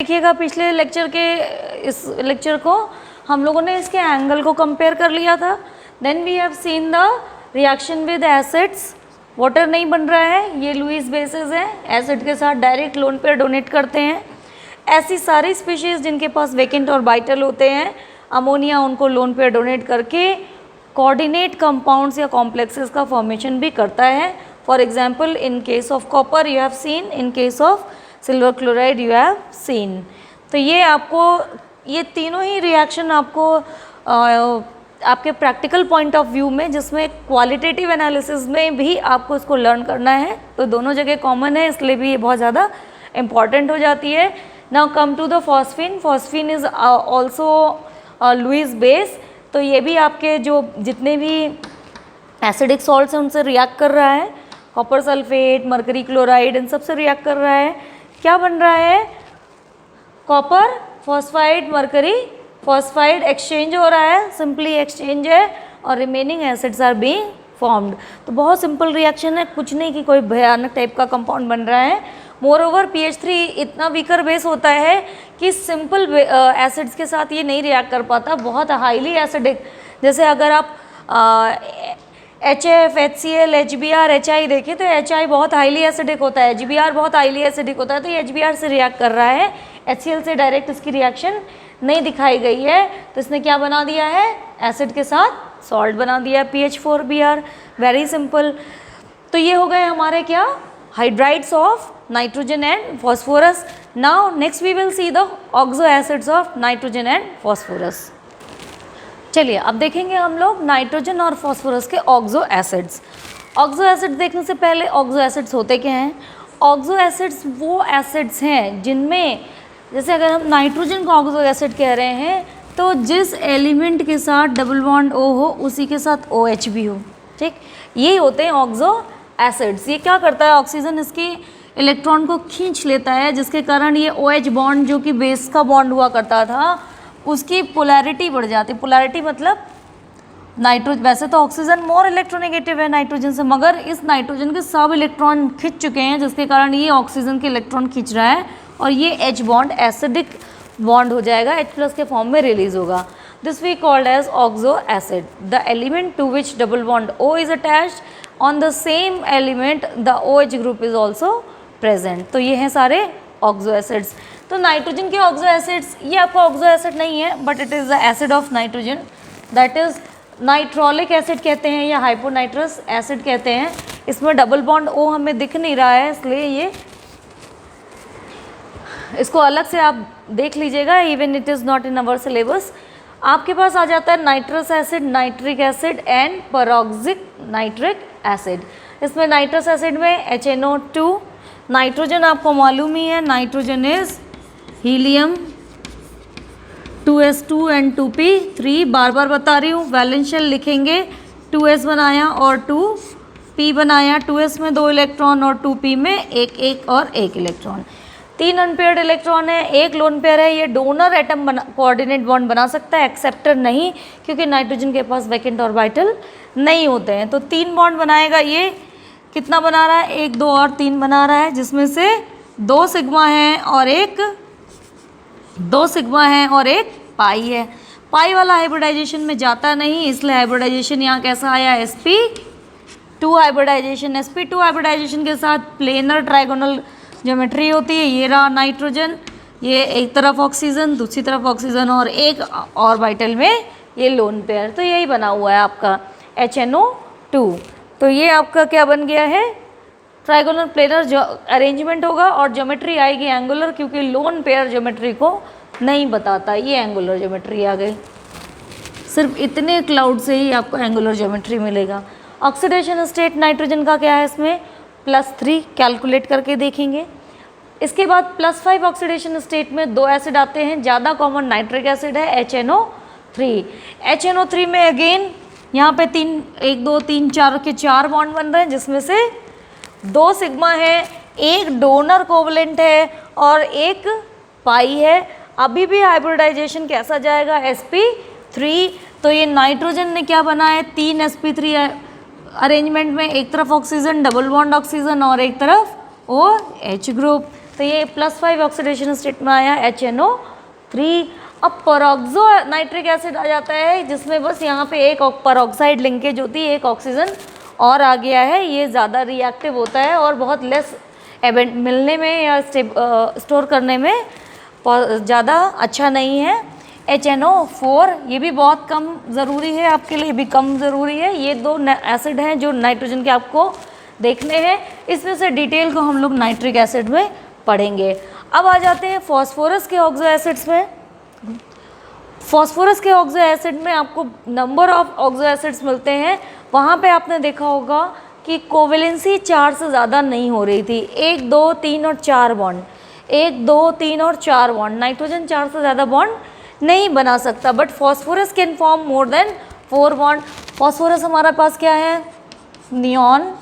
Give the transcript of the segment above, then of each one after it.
देखिएगा पिछले लेक्चर के इस लेक्चर को हम लोगों ने इसके एंगल को कंपेयर कर लिया था। Then we have seen the reaction with acids. Water नहीं बन रहा है, ये लुईस बेसिस है, एसिड के साथ डायरेक्ट लोन पेयर डोनेट करते हैं। ऐसी सारी स्पीशीज़ जिनके पास वेकेंट और वाइटल होते हैं, अमोनिया उनको लोन पेयर डोनेट करके कोऑर्डिनेट कंपाउंड्स या कॉम्प्लेक्सेस का फॉर्मेशन भी करता है। For example in case of copper you have seen, in case of silver chloride you have seen. तो ये आपको ये तीनों ही रिएक्शन आपको आपके प्रैक्टिकल पॉइंट ऑफ व्यू में, जिसमें क्वालिटेटिव एनालिसिस में भी आपको इसको लर्न करना है, तो दोनों जगह कॉमन है, इसलिए भी ये बहुत ज़्यादा इम्पॉर्टेंट हो जाती है। Now come to the phosphine. Phosphine is also Lewis base. तो ये भी आपके जो जितने भी एसिडिक सॉल्ट्स हैं उनसे रिएक्ट कर रहा है। कॉपर सल्फेट, मरकरी क्लोराइड, इन सब से रिएक्ट कर रहा है। क्या बन रहा है? Copper phosphide mercury phosphide exchange हो रहा है, सिंपली एक्सचेंज है, और remaining acids are being formed. तो बहुत सिंपल रिएक्शन है, कुछ नहीं कि कोई भयानक टाइप का कंपाउंड बन रहा है। मोर ओवर PH3 इतना वीकर बेस होता है कि सिंपल एसिड्स के साथ ये नहीं रिएक्ट कर पाता, बहुत हाईली एसिडिक। जैसे अगर आप HF, HCl, HBr, HI देखें तो HI बहुत हाईली एसिडिक होता है, HBr बहुत हाईली एसिडिक होता है, तो ये HBr से रिएक्ट कर रहा है। HCl से डायरेक्ट इसकी रिएक्शन नहीं दिखाई गई है, तो इसने क्या बना दिया है? एसिड के साथ सॉल्ट बना दिया, PH4Br। Very simple. तो ये हो गए हमारे क्या? Hydrides of nitrogen and phosphorus. Now next we will see the oxo acids of nitrogen and phosphorus. चलिए अब देखेंगे हम लोग नाइट्रोजन और फॉस्फोरस के ऑक्सो एसिड्स। ऑक्सो एसिड देखने से पहले ऑक्सो एसिड्स होते क्या हैं? ऑक्सो एसिड्स वो एसिड्स हैं जिनमें, जैसे अगर हम नाइट्रोजन को ऑक्सो एसिड कह रहे हैं तो जिस एलिमेंट के साथ डबल बॉन्ड O हो उसी के साथ OH भी हो, ठीक? यही होते हैं ऑक्सो एसिड्स। ये क्या करता है? ऑक्सीजन इसके इलेक्ट्रॉन को खींच लेता है, जिसके कारण ये OH बॉन्ड जो कि बेस का बॉन्ड हुआ करता था उसकी पोलैरिटी बढ़ जाती है। पोलैरिटी मतलब नाइट्रोजन, वैसे तो ऑक्सीजन मोर इलेक्ट्रोनेगेटिव है नाइट्रोजन से, मगर इस नाइट्रोजन के सब इलेक्ट्रॉन खिंच चुके हैं, जिसके कारण ये ऑक्सीजन के इलेक्ट्रॉन खींच रहा है और ये H बॉन्ड एसिडिक बॉन्ड हो जाएगा, H+ के फॉर्म में रिलीज होगा। This we called as oxo acid. The element to which double bond O is attached on the same element the OH group is also present. तो ये हैं सारे oxo acids. तो नाइट्रोजन के oxo acids, ये आपका oxo acid नहीं है, but it is the acid of nitrogen, that is nitrolic acid कहते हैं या हाइपोनाइट्रस एसिड कहते हैं। इसमें डबल बॉन्ड O हमें दिख नहीं रहा है, इसलिए ये इसको अलग से आप देख लीजिएगा, even it is not in our syllabus. आपके पास आ जाता है nitrous acid, nitric acid and peroxic nitric acid. इसमें नाइट्रस एसिड में HNO2, नाइट्रोजन आपको मालूम ही है, nitrogen is helium 2s2 and 2p3। बार बार बता रही हूँ, वैलेंस शेल लिखेंगे, 2s बनाया और 2p बनाया, 2s में 2 इलेक्ट्रॉन और 2p में एक और एक इलेक्ट्रॉन। 3 अनपेयर्ड इलेक्ट्रॉन है, 1 लोन पेयर है। ये डोनर एटम कोऑर्डिनेट बॉन्ड बना सकता है, एक्सेप्टर नहीं, क्योंकि नाइट्रोजन के पास वैकेंट और वाइटल नहीं होते हैं। तो 3 बॉन्ड बनाएगा। ये कितना बना रहा है? 1, 2 और 3 बना रहा है, जिसमें से 2 सिग्मा है और 2 सिग्मा है और 1 पाई है। पाई वाला हाइब्रिडाइजेशन में जाता नहीं, इसलिए हाइब्रिडाइजेशन यहाँ कैसा आया? sp2 hybridisation. sp2 हाइब्रिडाइजेशन के साथ प्लेनर ट्राइगोनल ज्योमेट्री होती है। ये रहा नाइट्रोजन, ये एक तरफ ऑक्सीजन, दूसरी तरफ ऑक्सीजन और एक और वाइटल में ये लोन पेयर। तो यही बना हुआ है आपका HNO2। तो ये आपका क्या बन गया है? ट्राइगोनल प्लेनर जो अरेंजमेंट होगा और ज्योमेट्री आएगी एंगुलर, क्योंकि लोन पेयर ज्योमेट्री को नहीं बताता। ये एंगुलर ज्योमेट्री आ गई। सिर्फ इतने क्लाउड से ही आपको एंगुलर ज्योमेट्री मिलेगा। ऑक्सीडेशन स्टेट नाइट्रोजन का क्या है? इसमें +3 कैलकुलेट करके देखेंगे। इसके बाद +5 ऑक्सीडेशन स्टेट में 2 एसिड आते हैं, ज़्यादा कॉमन नाइट्रिक एसिड है HNO3। HNO3 में अगेन यहाँ पे 1, 2, 3, 4 के 4 बॉन्ड बन रहे हैं, जिसमें से 2 सिग्मा है, 1 डोनर कोवलेंट है और 1 पाई है। अभी भी हाइब्रिडाइजेशन कैसा जाएगा? sp3। तो ये नाइट्रोजन ने क्या बना है? 3 sp3 अरेंजमेंट में, एक तरफ ऑक्सीजन डबल बॉन्ड ऑक्सीजन और एक तरफ OH ग्रुप। तो ये +5 ऑक्सीडेशन स्टेट में आया HNO3। अब परऑक्सो नाइट्रिक एसिड आ जाता है जिसमें बस यहाँ पे एक परऑक्साइड लिंकेज होती है, एक ऑक्सीजन और आ गया है। ये ज़्यादा रिएक्टिव होता है और बहुत लेस एवेंट मिलने में या स्टोर करने में ज़्यादा अच्छा नहीं है। HNO4 ये भी बहुत कम ज़रूरी है, आपके लिए भी कम ज़रूरी है। ये दो एसिड हैं जो नाइट्रोजन के आपको देखने हैं, इसमें से डिटेल को हम लोग नाइट्रिक एसिड में पढ़ेंगे। अब आ जाते हैं फॉस्फोरस के ऑक्सो एसिड्स में। फॉस्फोरस के ऑक्सो एसिड में आपको नंबर ऑफ ऑक्सो एसिड्स मिलते हैं। वहाँ पे आपने देखा होगा कि कोवेलेंसी 4 से ज़्यादा नहीं हो रही थी, 1 2 3 और 4 बॉन्ड, 1 2 3 और 4 बॉन्ड। नाइट्रोजन 4 से ज़्यादा बॉन्ड नहीं बना सकता, but phosphorus can form more than 4 bond. Phosphorus हमारे पास क्या है, नियॉन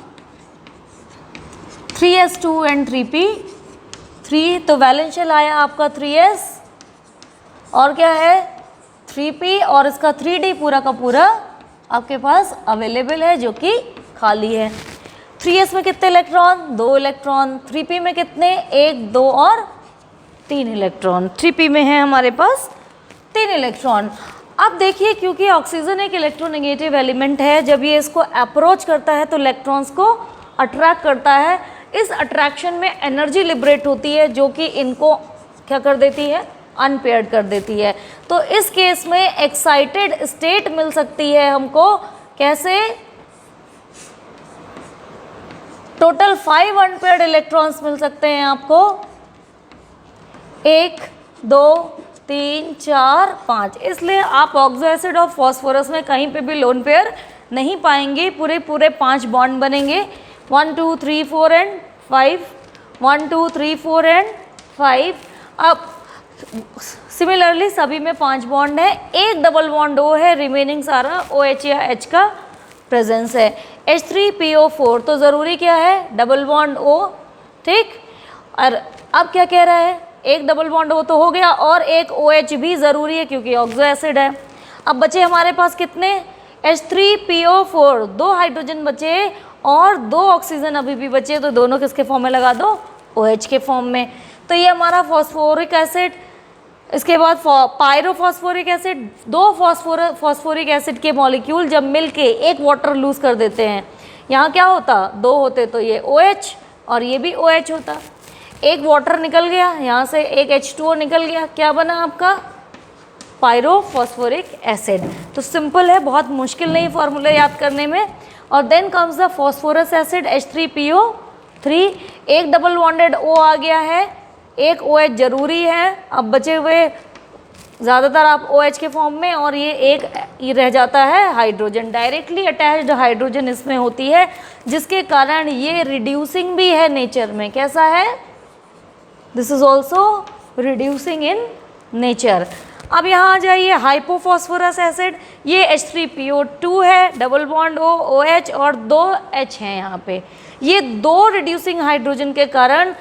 3s2 एंड 3p3, तो वैलेंशियल आया आपका 3s और क्या है 3p, और इसका 3d पूरा का पूरा आपके पास अवेलेबल है जो कि खाली है। 3s में कितने इलेक्ट्रॉन, 2 इलेक्ट्रॉन। 3p में कितने, 1 2 और 3 इलेक्ट्रॉन। 3p में है हमारे पास 3 इलेक्ट्रॉन। अब देखिए, क्योंकि ऑक्सीजन एक इलेक्ट्रोनेगेटिव एलिमेंट है, जब ये इसको अप्रोच करता है तो इलेक्ट्रॉन्स को अट्रैक्ट करता है। इस अट्रैक्शन में एनर्जी लिबरेट होती है जो कि इनको क्या कर देती है, अनपेयर्ड कर देती है। तो इस केस में एक्साइटेड स्टेट मिल सकती है हमको, कैसे, टोटल 5 अनपेयर्ड इलेक्ट्रॉन्स मिल सकते हैं आपको, 1 2 3 4 5। इसलिए आप ऑक्सो एसिड और फॉस्फोरस में कहीं पे भी लोन पेयर नहीं पाएंगे, पूरे 5 बॉन्ड बनेंगे, 1 2 3 4 एंड 5, 1 2 3 4 एंड 5। अब सिमिलरली सभी में 5 बॉन्ड है, एक डबल बॉन्ड O है, रिमेनिंग सारा OH या H का प्रेजेंस है। H3PO4 तो ज़रूरी क्या है, डबल बॉन्ड O, ठीक। और अब क्या कह रहा है, एक डबल बॉन्ड O तो हो गया और एक OH भी ज़रूरी है क्योंकि ऑक्सो एसिड है। अब बचे हमारे पास कितने, H3PO4, 2 हाइड्रोजन बचे और 2 ऑक्सीजन अभी भी बचे, तो दोनों किसके फॉर्म में लगा दो, OH के फॉर्म में। तो ये हमारा फॉस्फोरिक एसिड। इसके बाद पायरोफॉस्फोरिक एसिड, 2 फॉस्फोरिक एसिड के मॉलिक्यूल जब मिलके एक वाटर लूज कर देते हैं, यहाँ क्या होता, 2 होते तो ये OH और ये भी OH होता। एक वाटर निकल गया यहाँ से, एक H2O निकल गया, क्या बना आपका, पायरोफॉस्फोरिक एसिड। तो सिंपल है, बहुत मुश्किल नहीं फॉर्मूला याद करने में। और then comes the phosphorous acid H3PO3, एक डबल बॉन्डेड O आ गया है, एक OH जरूरी है। अब बचे हुए ज़्यादातर आप OH के फॉर्म में, और ये रह जाता है हाइड्रोजन, डायरेक्टली अटैच्ड हाइड्रोजन इसमें होती है, जिसके कारण ये रिड्यूसिंग भी है नेचर में। कैसा है, this is also reducing in nature. अब यहाँ आ जाइए, हाइपोफॉस्फोरस एसिड, ये H3PO2 है, डबल बॉन्ड O, OH और 2 H हैं यहाँ पे। ये 2 रिड्यूसिंग हाइड्रोजन के कारण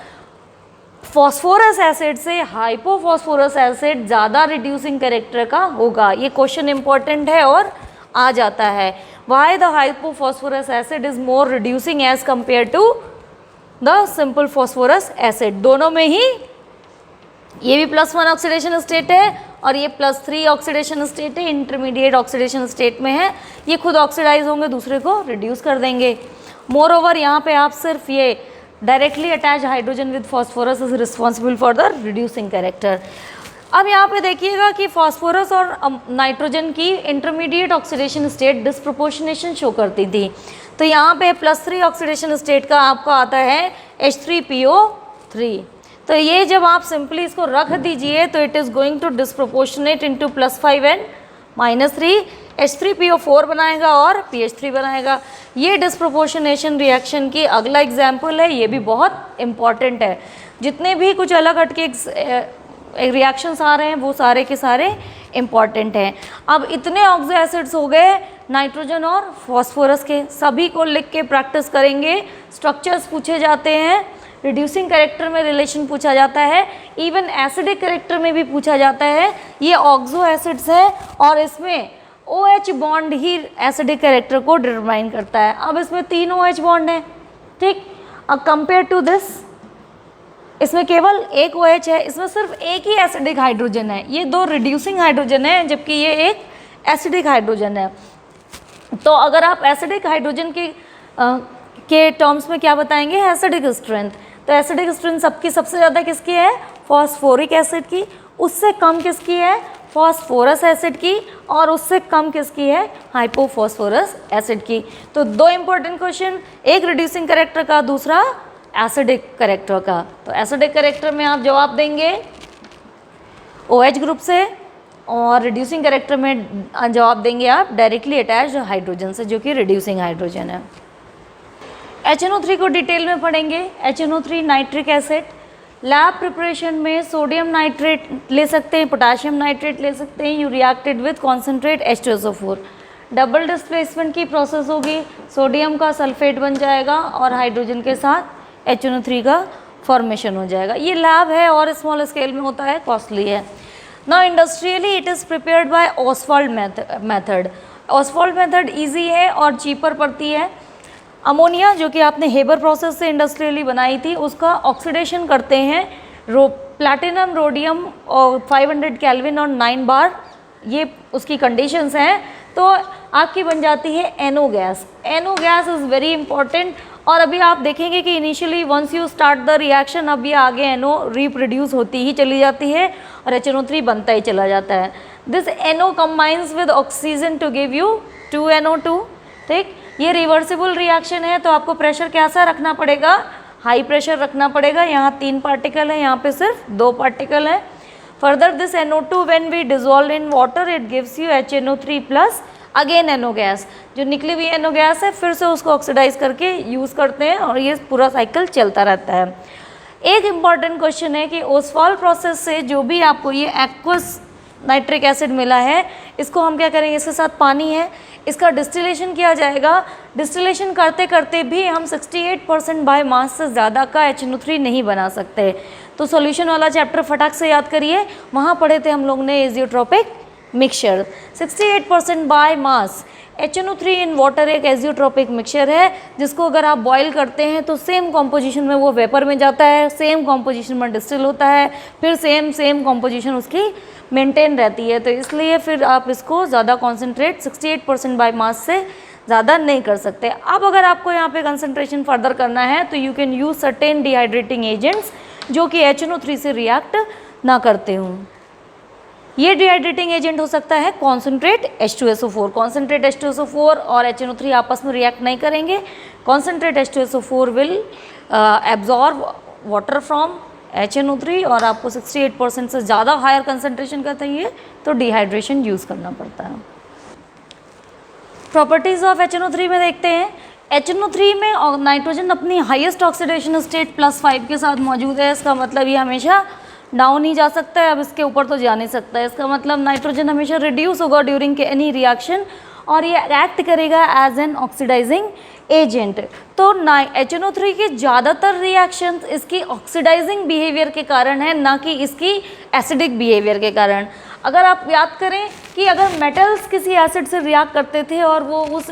फॉस्फोरस एसिड से हाइपोफॉस्फोरस एसिड ज़्यादा रिड्यूसिंग कैरेक्टर का होगा। ये क्वेश्चन इंपॉर्टेंट है और आ जाता है। Why the hypophosphorous acid is more reducing as compare to the simple phosphorous acid. दोनों में ही ये भी +1 ऑक्सीडेशन स्टेट है और ये +3 ऑक्सीडेशन स्टेट है, इंटरमीडिएट ऑक्सीडेशन स्टेट में है। ये खुद ऑक्सीडाइज होंगे, दूसरे को रिड्यूस कर देंगे। मोर ओवर यहाँ पे आप सिर्फ ये directly attach hydrogen with phosphorus is responsible for the reducing character. अब यहाँ पे देखिएगा कि फॉस्फोरस और नाइट्रोजन की intermediate oxidation state disproportionation show करती थी। तो यहाँ पे +3 ऑक्सीडेशन स्टेट का आपका आता है H3PO3। तो ये जब आप सिंपली इसको रख दीजिए तो it is going to disproportionate into +5 and -3, H3PO4 बनाएगा और PH3 बनाएगा। ये डिस्प्रोपोर्शनेशन रिएक्शन की अगला एग्जाम्पल है, ये भी बहुत इम्पॉर्टेंट है। जितने भी कुछ अलग हटके रिएक्शंस आ रहे हैं वो सारे के सारे इम्पॉर्टेंट हैं। अब इतने ऑक्सो एसिड्स हो गए नाइट्रोजन और फॉस्फोरस के, सभी को लिख के प्रैक्टिस करेंगे। स्ट्रक्चर्स पूछे जाते हैं, रिड्यूसिंग कैरेक्टर में रिलेशन पूछा जाता है, इवन एसिडिक कैरेक्टर में भी पूछा जाता है। ये ऑक्सो एसिड्स है और इसमें OH बॉन्ड ही एसिडिक कैरेक्टर को डिटरमाइन करता है। अब इसमें 3 OH बॉन्ड हैं, ठीक। अब कंपेयर टू दिस इसमें केवल एक OH है, इसमें सिर्फ एक ही एसिडिक हाइड्रोजन है, ये दो रिड्यूसिंग हाइड्रोजन है जबकि ये एक एसिडिक हाइड्रोजन है। तो अगर आप एसिडिक हाइड्रोजन के टर्म्स में क्या बताएंगे, एसिडिक स्ट्रेंथ, तो एसिडिक स्ट्रेंथ सबकी सबसे ज़्यादा किसकी है, फॉस्फोरिक एसिड की, उससे कम किसकी है, फॉस्फोरस एसिड की, और उससे कम किसकी है, हाइपोफॉस्फोरस एसिड की। तो दो इंपॉर्टेंट क्वेश्चन, एक रिड्यूसिंग कैरेक्टर का, दूसरा एसिडिक कैरेक्टर का। तो एसिडिक कैरेक्टर में आप जवाब देंगे OH ग्रुप से, और रिड्यूसिंग कैरेक्टर में जवाब देंगे आप डायरेक्टली अटैच्ड हाइड्रोजन से, जो कि रिड्यूसिंग हाइड्रोजन है। HNO3 को डिटेल में पढ़ेंगे। HNO3 nitric acid, lab preparation में सोडियम नाइट्रेट ले सकते हैं, पोटाशियम नाइट्रेट ले सकते हैं, you reacted with concentrate H2SO4, double displacement की प्रोसेस होगी, सोडियम का सल्फेट बन जाएगा और हाइड्रोजन के साथ HNO3 का फॉर्मेशन हो जाएगा। ये लैब है और स्मॉल स्केल में होता है, कॉस्टली है। Now industrially it is prepared by Oswald method. Oswald method easy है और चीपर पड़ती है। अमोनिया जो कि आपने हेबर प्रोसेस से इंडस्ट्रियली बनाई थी, उसका ऑक्सीडेशन करते हैं प्लैटिनम रोडियम और 500 केल्विन और 9 बार, ये उसकी कंडीशंस हैं, तो आपकी बन जाती है NO gas. NO gas is very important. और अभी आप देखेंगे कि initially once you start the reaction, अब ये आगे NO रिप्रोड्यूस होती ही चली जाती है और HNO3 बनता ही चला जाता है। This NO combines with oxygen to give you 2NO2। ठीक, ये रिवर्सिबल रिएक्शन है, तो आपको प्रेशर कैसा रखना पड़ेगा, हाई प्रेशर रखना पड़ेगा। यहाँ 3 पार्टिकल है, यहाँ पे सिर्फ 2 पार्टिकल है। Further this NO2 when we dissolve in water it gives you HNO3 plus again NO gas, जो निकली हुई NO गैस है फिर से उसको ऑक्सीडाइज करके यूज़ करते हैं और ये पूरा साइकिल चलता रहता है। एक इम्पॉर्टेंट क्वेश्चन है कि ओसवाल प्रोसेस से जो भी आपको ये एक्वस नाइट्रिक एसिड मिला है, इसको हम क्या करेंगे, इसके साथ पानी है, इसका डिस्टिलेशन किया जाएगा। डिस्टिलेशन करते करते भी हम 68% बाय मास से ज़्यादा का HNO3 नहीं बना सकते। तो सॉल्यूशन वाला चैप्टर फटाक से याद करिए, वहाँ पढ़े थे हम लोग ने azeotropic mixture. 68% by mass HNO3 in water एक एजियोट्रोपिक मिक्सचर है, जिसको अगर आप बॉईल करते हैं तो सेम कॉम्पोजिशन में वो वेपर में जाता है, सेम कॉम्पोजिशन में डिस्टिल होता है, फिर सेम कॉम्पोजिशन उसकी मेंटेन रहती है। तो इसलिए फिर आप इसको ज़्यादा कॉन्सेंट्रेट 68% बाय मास से ज़्यादा नहीं कर सकते। अब अगर आपको यहाँ पे कंसंट्रेशन फर्दर करना है तो you can use certain dehydrating agents जो कि HNO3 से रिएक्ट ना करते हों। ये डिहाइड्रेटिंग एजेंट हो सकता है कॉन्सेंट्रेट H2SO4। कॉन्सेंट्रेट H2SO4 और HNO3 आपस में रिएक्ट नहीं करेंगे। Concentrate H2SO4 will absorb water from HNO3 और आपको 68% से ज़्यादा हायर कंसंट्रेशन का चाहिए तो डिहाइड्रेशन यूज़ करना पड़ता है। प्रॉपर्टीज़ ऑफ HNO3 में देखते हैं। HNO3 में नाइट्रोजन अपनी हाईएस्ट ऑक्सीडेशन स्टेट +5 के साथ मौजूद है। इसका मतलब ये हमेशा डाउन ही जा सकता है, अब इसके ऊपर तो जा नहीं सकता है। इसका मतलब नाइट्रोजन हमेशा रिड्यूस होगा ड्यूरिंग एनी रिएक्शन और ये एक्ट करेगा एज एन ऑक्सीडाइजिंग एजेंट। तो HNO3 के ज़्यादातर रिएक्शंस इसकी ऑक्सीडाइजिंग बिहेवियर के कारण है, ना कि इसकी एसिडिक बिहेवियर के कारण। अगर आप याद करें कि अगर मेटल्स किसी एसिड से रिएक्ट करते थे और वो उस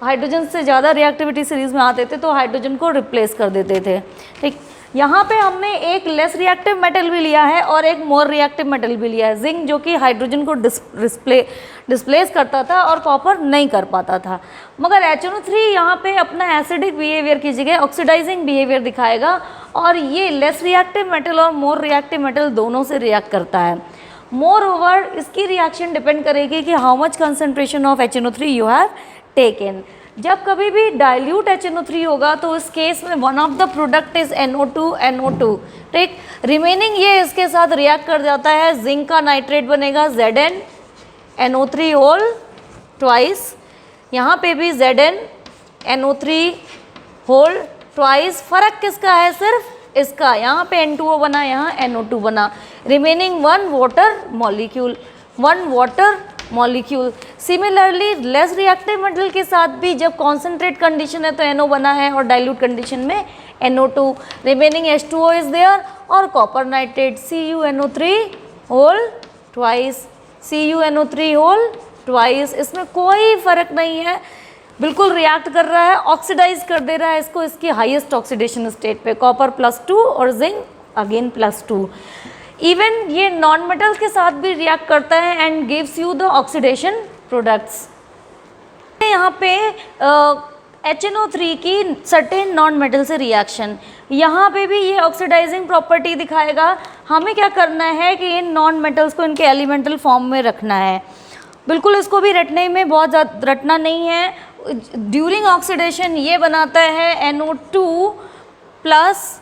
हाइड्रोजन से ज़्यादा रिएक्टिविटी सीरीज़ में आते थे तो हाइड्रोजन को रिप्लेस कर देते थे। ठीक, यहाँ पे हमने एक लेस रिएक्टिव मेटल भी लिया है और एक मोर रिएक्टिव मेटल भी लिया है, जिंक, जो कि हाइड्रोजन को डिस्प्लेस करता था और कॉपर नहीं कर पाता था। मगर HNO3 यहाँ पे अपना एसिडिक बिहेवियर की जगह ऑक्सीडाइजिंग बिहेवियर दिखाएगा और ये लेस रिएक्टिव मेटल और मोर रिएक्टिव मेटल दोनों से रिएक्ट करता है। मोर ओवर इसकी रिएक्शन डिपेंड करेगी कि how much concentration of HNO3 you have taken. जब कभी भी डाइल्यूट HNO3 होगा तो इस केस में one of the product is NO2। ठीक, रिमेनिंग ये इसके साथ रिएक्ट कर जाता है, जिंक का नाइट्रेट बनेगा ZnNO3 होल ट्वाइस, यहाँ पे भी ZnNO3 होल ट्वाइस। फ़र्क किसका है, सिर्फ इसका, यहाँ पे N2O बना, यहाँ NO2 बना, remaining one water molecule. Similarly less reactive metal के साथ भी जब कॉन्सेंट्रेट कंडीशन है तो NO बना है और डाइल्यूट कंडीशन में NO2, remaining H2O is there और copper nitrate CuNO3 whole twice, CuNO3 whole twice. इसमें कोई फ़र्क नहीं है, बिल्कुल रिएक्ट कर रहा है, ऑक्सीडाइज कर दे रहा है इसको इसकी हाईएस्ट ऑक्सीडेशन स्टेट पे, कॉपर +2 और जिंक अगेन +2। इवन ये नॉन मेटल्स के साथ भी रिएक्ट करता है and gives you the oxidation products. यहाँ पे HNO3 की सर्टेन नॉन मेटल से रिएक्शन, यहाँ पे भी ये ऑक्सीडाइजिंग प्रॉपर्टी दिखाएगा। हमें क्या करना है कि इन नॉन मेटल्स को इनके एलिमेंटल फॉर्म में रखना है। बिल्कुल इसको भी रटने में बहुत ज़्यादा रटना नहीं है। ड्यूरिंग ऑक्सीडेशन ये बनाता है NO2 प्लस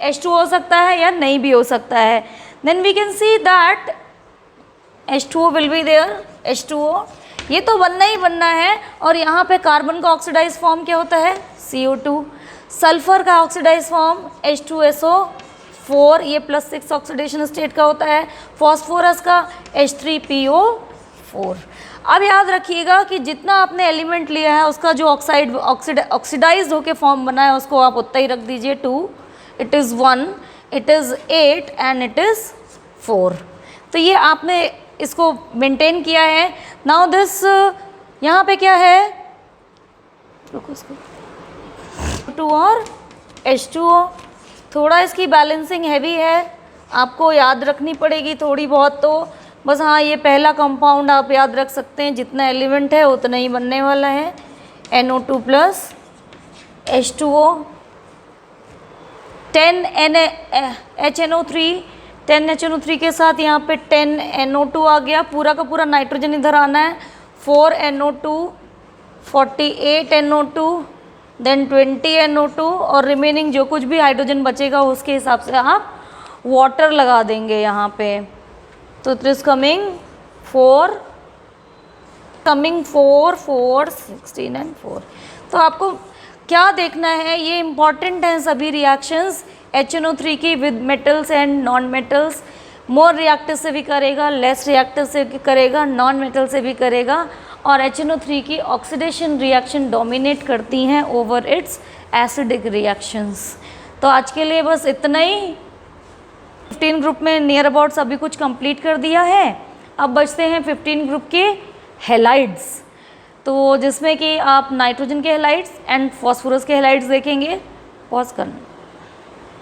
H2 हो सकता है या नहीं भी हो सकता है। Then we can see that H2O will be there, H2O ये तो बनना ही बनना है। और यहाँ पे कार्बन का ऑक्सीडाइज फॉर्म क्या होता है, CO2। सल्फर का ऑक्सीडाइज फॉर्म H2SO4, ये +6 ऑक्सीडेशन स्टेट का होता है। फॉस्फोरस का H3PO4। अब याद रखिएगा कि जितना आपने एलिमेंट लिया है उसका जो ऑक्सीडाइज होके फॉर्म बना है उसको आप उतना ही रख दीजिए। 2, it is 1, it is 8 and it is 4। तो ये आपने इसको मेंटेन किया है। नाउ दिस यहाँ पे क्या है, रुको इसको 2 और H2O। थोड़ा इसकी बैलेंसिंग हैवी है, आपको याद रखनी पड़ेगी थोड़ी बहुत। तो बस हाँ, ये पहला कंपाउंड आप याद रख सकते हैं, जितना एलिमेंट है उतना ही बनने वाला है। NO2 plus H2O 10 HNO3, 10 HNO3 के साथ यहाँ पे 10 NO2 आ गया। पूरा का पूरा नाइट्रोजन इधर आना है। 4 NO2, 48 NO2, देन 20 NO2 और रिमेनिंग जो कुछ भी हाइड्रोजन बचेगा उसके हिसाब से आप वाटर लगा देंगे यहाँ पे। तो इट इज़ कमिंग 4, 4, 16 एंड 4। तो आपको क्या देखना है, ये इम्पॉर्टेंट हैं सभी रिएक्शंस HNO3 की with metals and non metals. More reactive से भी करेगा, लेस रिएक्टिव से भी करेगा, नॉन मेटल से भी करेगा। और HNO3 की ऑक्सीडेशन रिएक्शन डोमिनेट करती हैं ओवर इट्स एसिडिक रिएक्शंस। तो आज के लिए बस इतना ही। 15 ग्रुप में नियर अबाउट सभी कुछ कंप्लीट कर दिया है। अब बचते हैं 15 ग्रुप के हेलाइड्स, तो जिसमें कि आप नाइट्रोजन के हेलाइड्स एंड फॉस्फोरस के हेलाइड्स देखेंगे। पॉज करना।